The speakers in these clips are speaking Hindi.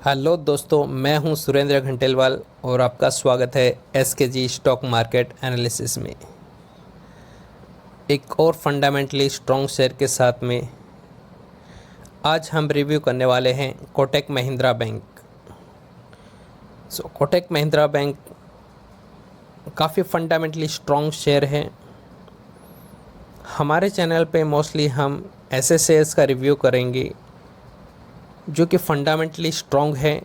हेलो दोस्तों, मैं हूं सुरेंद्र घंटेलवाल और आपका स्वागत है एसकेजी स्टॉक मार्केट एनालिसिस में। एक और फंडामेंटली स्ट्रॉन्ग शेयर के साथ में आज हम रिव्यू करने वाले हैं कोटक महिंद्रा बैंक। कोटक महिंद्रा बैंक काफ़ी फंडामेंटली स्ट्रॉन्ग शेयर है। हमारे चैनल पे मोस्टली हम ऐसे शेयर्स का रिव्यू करेंगे जो कि फंडामेंटली स्ट्रॉन्ग है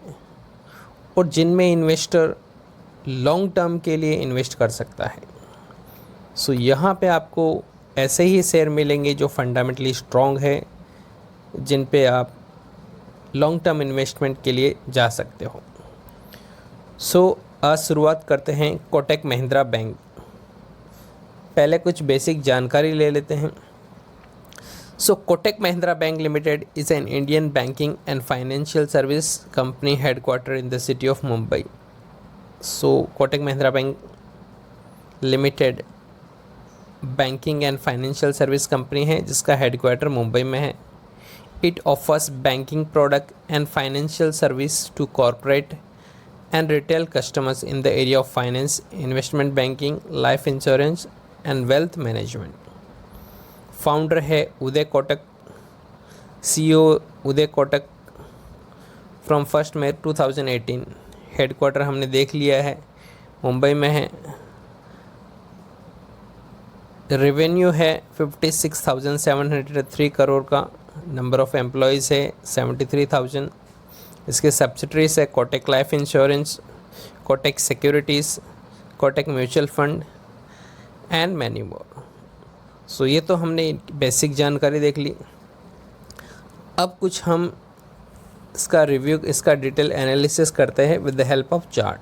और जिनमें इन्वेस्टर लॉन्ग टर्म के लिए इन्वेस्ट कर सकता है। यहाँ पे आपको ऐसे ही शेयर मिलेंगे जो फंडामेंटली स्ट्रॉन्ग है, जिन पे आप लॉन्ग टर्म इन्वेस्टमेंट के लिए जा सकते हो। आज शुरुआत करते हैं कोटक महिंद्रा बैंक। पहले कुछ बेसिक जानकारी ले लेते हैं। Kotak Mahindra Bank Limited is an Indian banking and financial service company headquartered in the city of Mumbai. Kotak Mahindra Bank Limited banking and financial service company है जिसका हेडक्वार्टर मुंबई में है। It offers banking product and financial service to corporate and retail customers in the area of finance, investment banking, life insurance and wealth management. Founder है उदय कोटक, सीईओ उदय कोटक फ्रॉम 1 मई 2018। हेडक्वार्टर हमने देख लिया है, मुंबई में है। रेवेन्यू है 56,703 करोड़ का। नंबर ऑफ एम्प्लॉयज़ है 73,000। इसके सब्सिडरीज है Kotak life insurance, Kotak securities, Kotak mutual fund and many more. ये तो हमने बेसिक जानकारी देख ली। अब कुछ हम इसका रिव्यू, इसका डिटेल एनालिसिस करते हैं with the help of chart.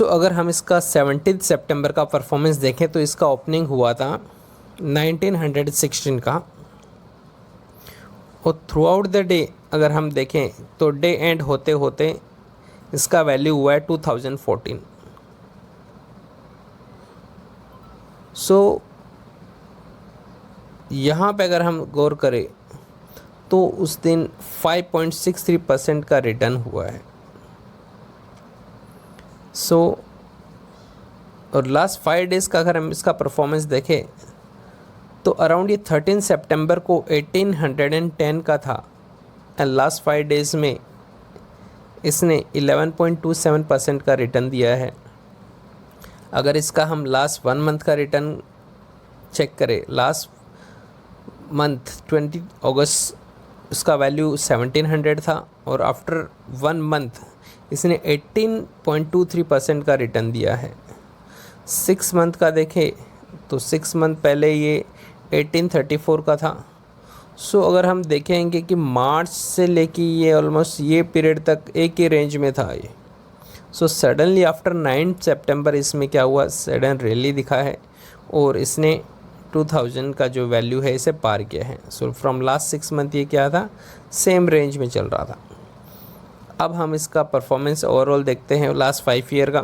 अगर हम इसका 17 सितंबर का परफॉर्मेंस देखें तो इसका ओपनिंग हुआ था 1916 का और थ्रू आउट द डे अगर हम देखें तो डे एंड होते होते इसका वैल्यू हुआ है 2014। यहाँ पे अगर हम गौर करें तो उस दिन 5.63% का रिटर्न हुआ है। और लास्ट 5 डेज़ का अगर हम इसका परफॉर्मेंस देखें तो अराउंड ये 13 सितंबर को 1810 का था एंड लास्ट 5 डेज़ में इसने 11.27% का रिटर्न दिया है। अगर इसका हम लास्ट 1 मंथ का रिटर्न चेक करें, लास्ट मंथ 20 अगस्त इसका वैल्यू 1700 था और आफ्टर 1 मंथ इसने 18.23% का रिटर्न दिया है। 6 मंथ का देखें तो 6 मंथ पहले ये 1834 का था। अगर हम देखेंगे कि मार्च से लेके ये ऑलमोस्ट ये पीरियड तक एक ही रेंज में था ये। सडनली आफ्टर 9 सितंबर इसमें क्या हुआ, सडन रैली दिखा है और इसने 2000 का जो वैल्यू है इसे पार किया है। फ्रॉम लास्ट 6 मंथ ये क्या था, सेम रेंज में चल रहा था। अब हम इसका परफॉर्मेंस ओवरऑल देखते हैं लास्ट 5 ईयर का।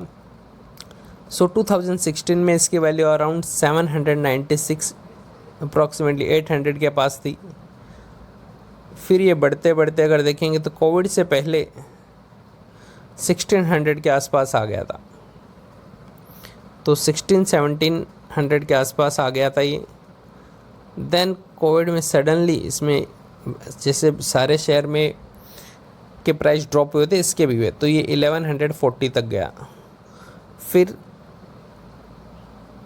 2016 में इसकी वैल्यू अराउंड 796, अप्रॉक्सीमेटली 800 के पास थी। फिर ये बढ़ते बढ़ते अगर देखेंगे तो कोविड से पहले 1600 के आसपास आ गया था, तो 16-1700 के आसपास आ गया था ये। देन कोविड में सडनली इसमें जैसे सारे शेयर में के प्राइस ड्रॉप हुए थे, इसके भी हुए, तो ये 1140 तक गया। फिर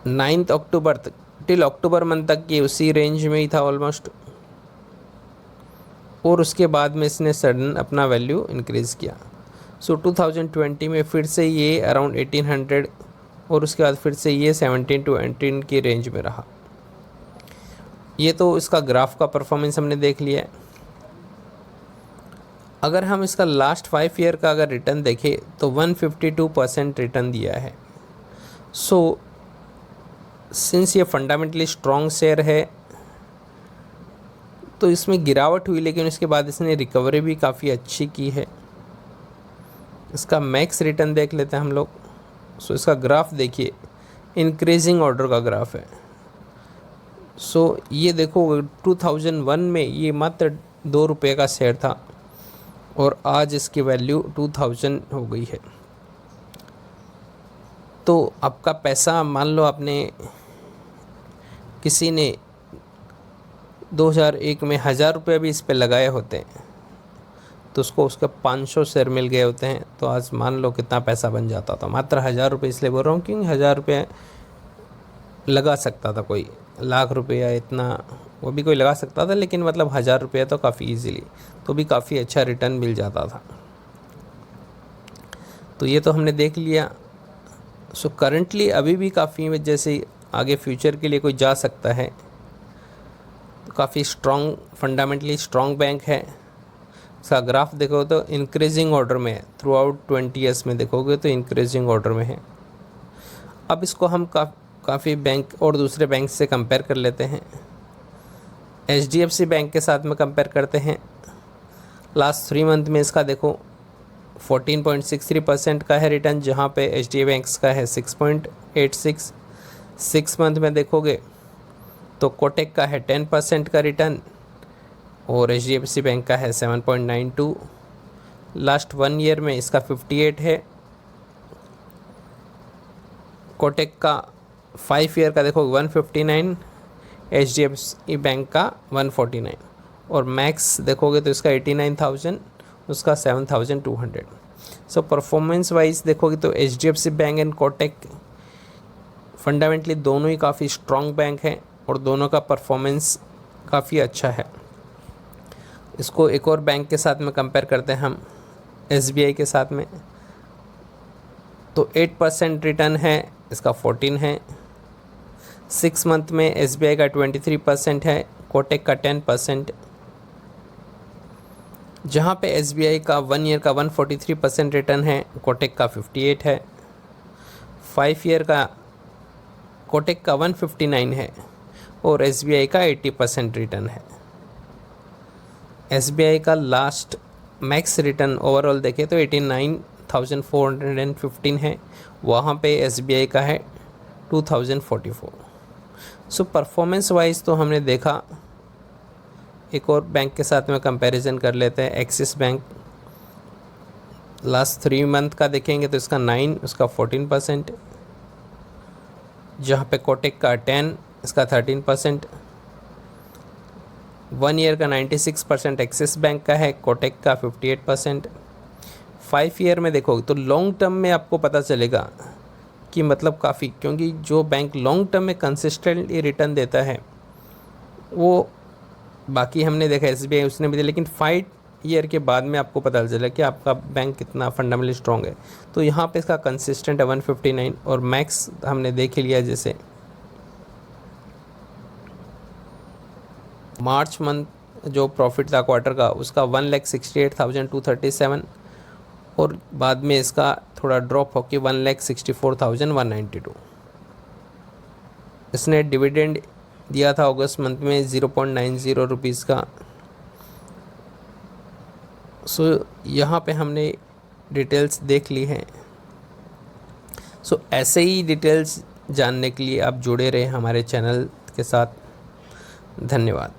9 अक्टूबर तक, टिल अक्टूबर मंथ तक ये उसी रेंज में ही था ऑलमोस्ट, और उसके बाद में इसने सडन अपना वैल्यू इंक्रीज़ किया। 2020 में फिर से ये अराउंड 1800 और उसके बाद फिर से ये 17 to 18 की रेंज में रहा। ये तो इसका ग्राफ का परफॉर्मेंस हमने देख लिया है। अगर हम इसका लास्ट 5 ईयर का अगर रिटर्न देखें तो 152% रिटर्न दिया है। सिंस ये फंडामेंटली स्ट्रॉन्ग शेयर है तो इसमें गिरावट हुई, लेकिन उसके बाद इसने रिकवरी भी काफ़ी अच्छी की है। इसका मैक्स रिटर्न देख लेते हैं हम लोग। इसका ग्राफ देखिए, इंक्रीजिंग ऑर्डर का ग्राफ है। ये देखो 2001 में ये मात्र 2 रुपये का शेयर था और आज इसकी वैल्यू 2000 हो गई है। तो आपका पैसा मान लो आपने किसी ने 2001 में 1000 रुपये भी इस पे लगाए होते तो उसको उसके 500 शेयर मिल गए होते हैं, तो आज मान लो कितना पैसा बन जाता था। मात्र 1000 रुपये इसलिए बोल रहा हूँ क्योंकि 1000 रुपये लगा सकता था कोई, लाख रुपया इतना वो भी कोई लगा सकता था, लेकिन मतलब 1000 रुपया तो काफ़ी इजीली, तो भी काफ़ी अच्छा रिटर्न मिल जाता था। तो ये तो हमने देख लिया। सो करंटली अभी भी काफ़ी, जैसे आगे फ्यूचर के लिए कोई जा सकता है, तो काफ़ी स्ट्रॉन्ग, फंडामेंटली स्ट्रॉन्ग बैंक है। इसका ग्राफ देखो तो इंक्रीजिंग ऑर्डर में है, थ्रू आउट 20 ईयर्स में देखोगे तो इंक्रीजिंग ऑर्डर में है। अब इसको हम काफ़ी बैंक और दूसरे बैंक से कंपेयर कर लेते हैं। HDFC बैंक के साथ में कंपेयर करते हैं। लास्ट 3 मंथ में इसका देखो 14.63% का है रिटर्न, जहाँ पे HDFC बैंक का है 6.86। 6 मंथ में देखोगे तो कोटक का है 10% का रिटर्न और HDFC बैंक का है 7.92। लास्ट 1 ईयर में इसका 58 है। कोटक का 5 ईयर का देखो 159, HDFC बैंक का 149 और मैक्स देखोगे तो इसका 89,000, उसका 7,200। सो परफॉर्मेंस वाइज देखोगे तो HDFC bank and Kotak fundamentally दोनों ही काफ़ी स्ट्रॉन्ग बैंक हैं और दोनों का परफॉर्मेंस काफ़ी अच्छा है। इसको एक और बैंक के साथ में कंपेयर करते हैं हम, SBI के साथ में, तो 8% रिटर्न है, इसका 14 है। 6 मंथ में SBI का 23% है, कोटक का 10%, जहाँ पे SBI का 1 ईयर का 143% रिटर्न है, कोटक का 58 है। 5 ईयर का कोटक का 159 है और SBI का 80% रिटर्न है। SBI का लास्ट मैक्स रिटर्न ओवरऑल देखें तो 89,415 है, वहाँ पे SBI का है 2044। सो परफॉर्मेंस वाइज तो हमने देखा। एक और बैंक के साथ में कंपैरिजन कर लेते हैं, एक्सिस बैंक। लास्ट 3 मंथ का देखेंगे तो इसका 9, उसका 14%, जहाँ पे कोटक का 10, इसका 13%। 1 ईयर का 96% एक्सिस बैंक का है, कोटक का 58%। 5 ईयर में देखोगे तो लॉन्ग टर्म में आपको पता चलेगा कि मतलब काफ़ी, क्योंकि जो बैंक लॉन्ग टर्म में कंसिस्टेंटली रिटर्न देता है वो, बाकी हमने देखा SBI उसने भी दिया, लेकिन 5 ईयर के बाद में आपको पता चला कि आपका बैंक कितना फंडामेंटली स्ट्रॉन्ग है। तो यहाँ पे इसका कंसिस्टेंट है 159 और मैक्स हमने देख लिया, जैसे मार्च मंथ जो प्रॉफिट था क्वार्टर का उसका 1,68,237 और बाद में इसका थोड़ा ड्रॉप होकर 1,64,192। इसने डिविडेंड दिया था अगस्त मंथ में 0.90 रुपीज़ का। सो यहाँ पे हमने डिटेल्स देख ली हैं। सो ऐसे ही डिटेल्स जानने के लिए आप जुड़े रहे हमारे चैनल के साथ। धन्यवाद।